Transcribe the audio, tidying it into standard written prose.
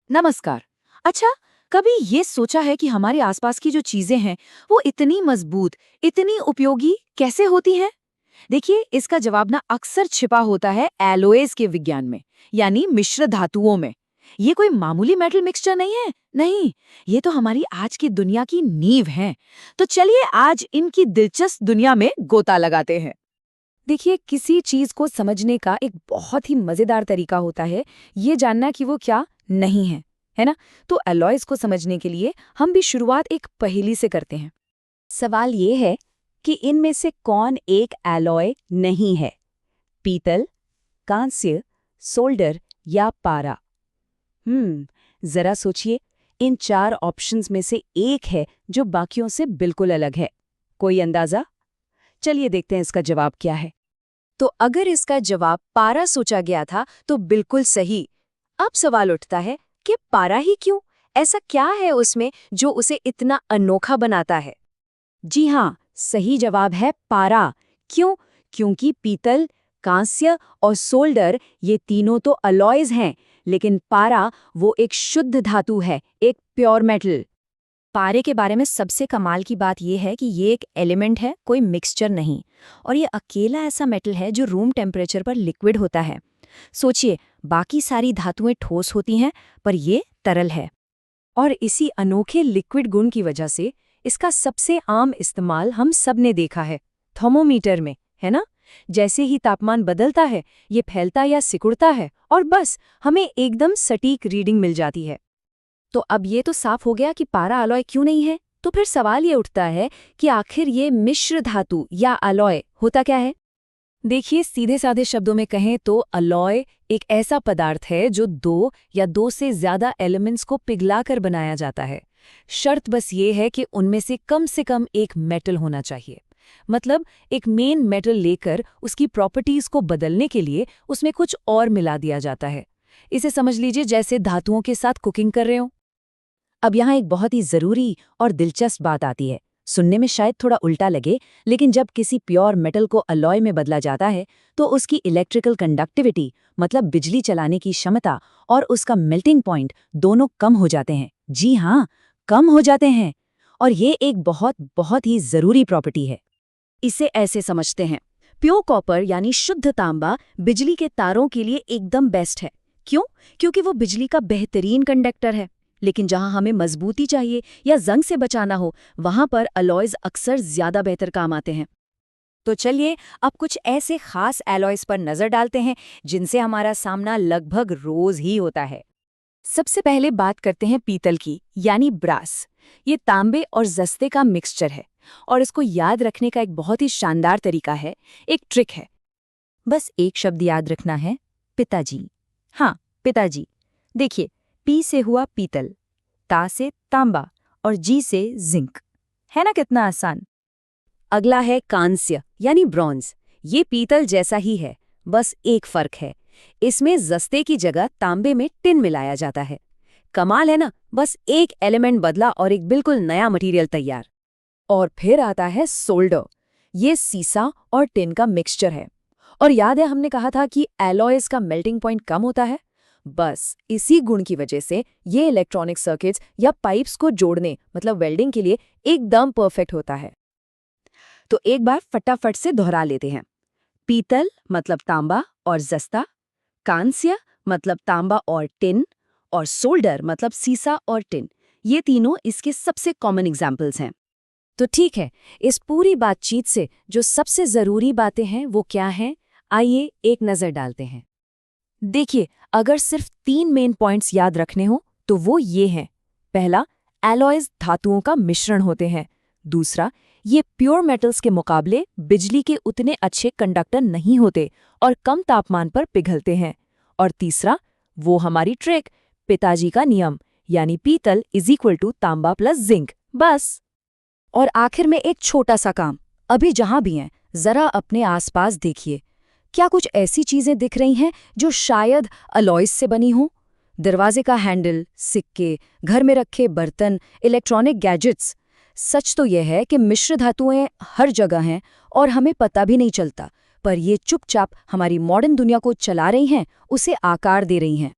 नमस्कार। अच्छा, कभी ये सोचा है कि हमारे आसपास की जो चीजें हैं वो इतनी मजबूत, इतनी उपयोगी कैसे होती हैं? देखिए, इसका जवाब ना अक्सर छिपा होता है एलोएज के विज्ञान में, यानी मिश्र धातुओं में। ये कोई मामूली मेटल मिक्सचर नहीं है। नहीं, ये तो हमारी आज की दुनिया की नींव है। तो चलिए आज इनकी दिलचस्प दुनिया में गोता लगाते हैं। देखिए, किसी चीज को समझने का एक बहुत ही मजेदार तरीका होता है ये जानना कि वो क्या नहीं है ना? तो एलॉयज को समझने के लिए हम भी शुरुआत एक पहेली से करते हैं। सवाल ये है कि इनमें से कौन एक एलॉय नहीं है? पीतल, कांस्य, सोल्डर या पारा? जरा सोचिए। इन चार ऑप्शंस में से एक है जो बाकियों से बिल्कुल अलग है। कोई अंदाजा? चलिए देखते हैं इसका जवाब क्या है। तो अगर इसका जवाब पारा सोचा गया था तो बिल्कुल सही। अब सवाल उठता है कि पारा ही क्यों? ऐसा क्या है उसमें जो उसे इतना अनोखा बनाता है? जी हाँ, सही जवाब है पारा। क्यों? क्योंकि पीतल, कांस्य और सोल्डर ये तीनों तो अलॉयज हैं, लेकिन पारा वो एक शुद्ध धातु है, एक प्योर मेटल। पारे के बारे में सबसे कमाल की बात यह है कि ये एक एलिमेंट है, कोई मिक्सचर नहीं। और ये अकेला ऐसा मेटल है जो रूम टेम्परेचर पर लिक्विड होता है। सोचिए, बाकी सारी धातुएं ठोस होती हैं, पर ये तरल है। और इसी अनोखे लिक्विड गुण की वजह से इसका सबसे आम इस्तेमाल हम सब ने देखा है, थर्मोमीटर में, है ना? जैसे ही तापमान बदलता है, ये फैलता या सिकुड़ता है और बस हमें एकदम सटीक रीडिंग मिल जाती है। तो अब ये तो साफ हो गया कि पारा अलॉय क्यों नहीं है। तो फिर सवाल ये उठता है कि आखिर ये मिश्र धातु या अलॉय होता क्या है? देखिए, सीधे साधे शब्दों में कहें तो अलॉय एक ऐसा पदार्थ है जो दो या दो से ज्यादा एलिमेंट्स को पिघलाकर बनाया जाता है। शर्त बस ये है कि उनमें से कम एक मेटल होना चाहिए। मतलब एक मेन मेटल लेकर उसकी प्रॉपर्टीज को बदलने के लिए उसमें कुछ और मिला दिया जाता है। इसे समझ लीजिए जैसे धातुओं के साथ कुकिंग कर रहे हो। अब यहाँ एक बहुत ही जरूरी और दिलचस्प बात आती है। सुनने में शायद थोड़ा उल्टा लगे, लेकिन जब किसी प्योर मेटल को अलॉय में बदला जाता है तो उसकी इलेक्ट्रिकल कंडक्टिविटी, मतलब बिजली चलाने की क्षमता, और उसका मेल्टिंग पॉइंट दोनों कम हो जाते हैं। जी हाँ, कम हो जाते हैं। और ये एक बहुत बहुत ही जरूरी प्रॉपर्टी है। इसे ऐसे समझते हैं, प्योर कॉपर यानी शुद्ध तांबा बिजली के तारों के लिए एकदम बेस्ट है। क्यों? क्योंकि वो बिजली का बेहतरीन कंडक्टर है। लेकिन जहां हमें मजबूती चाहिए या जंग से बचाना हो, वहां पर अलॉयज अक्सर ज्यादा बेहतर काम आते हैं। तो चलिए अब कुछ ऐसे खास अलॉयज पर नजर डालते हैं जिनसे हमारा सामना लगभग रोज ही होता है। सबसे पहले बात करते हैं पीतल की, यानी ब्रास। ये तांबे और जस्ते का मिक्सचर है और इसको याद रखने का एक बहुत ही शानदार तरीका है, एक ट्रिक है। बस एक शब्द याद रखना है, पिताजी। हाँ, पिताजी। देखिए, पी से हुआ पीतल, ता से तांबा और जी से जिंक। है ना कितना आसान? अगला है कांस्य यानी ब्रॉन्ज। ये पीतल जैसा ही है, बस एक फर्क है, इसमें जस्ते की जगह तांबे में टिन मिलाया जाता है। कमाल है ना? बस एक एलिमेंट बदला और एक बिल्कुल नया मटेरियल तैयार। और फिर आता है सोल्डर। ये सीसा और टिन का मिक्सचर है। और याद है हमने कहा था कि एलॉयज का मेल्टिंग पॉइंट कम होता है। बस इसी गुण की वजह से ये इलेक्ट्रॉनिक सर्किट्स या पाइप्स को जोड़ने, मतलब वेल्डिंग के लिए एकदम परफेक्ट होता है। तो एक बार फटाफट से दोहरा लेते हैं। पीतल मतलब तांबा और जस्ता, कांस्य मतलब तांबा और टिन, और सोल्डर मतलब सीसा और टिन। ये तीनों इसके सबसे कॉमन एग्जाम्पल्स हैं। तो ठीक है, इस पूरी बातचीत से जो सबसे जरूरी बातें हैं वो क्या हैं? आइए एक नजर डालते हैं। देखिए, अगर सिर्फ 3 मेन पॉइंट्स याद रखने हो तो वो ये हैं। पहला, एलॉयज धातुओं का मिश्रण होते हैं। दूसरा, ये प्योर मेटल्स के मुकाबले बिजली के उतने अच्छे कंडक्टर नहीं होते और कम तापमान पर पिघलते हैं। और तीसरा, वो हमारी ट्रिक, पिताजी का नियम, यानी पीतल इज इक्वल टू तांबा प्लस जिंक। बस। और आखिर में एक छोटा सा काम, अभी जहां भी हैं जरा अपने आसपास देखिए। क्या कुछ ऐसी चीजें दिख रही हैं जो शायद अलॉयज से बनी हों? दरवाजे का हैंडल, सिक्के, घर में रखे बर्तन, इलेक्ट्रॉनिक गैजेट्स। सच तो यह है कि मिश्र धातुएं हर जगह हैं और हमें पता भी नहीं चलता, पर ये चुपचाप हमारी मॉडर्न दुनिया को चला रही हैं, उसे आकार दे रही हैं।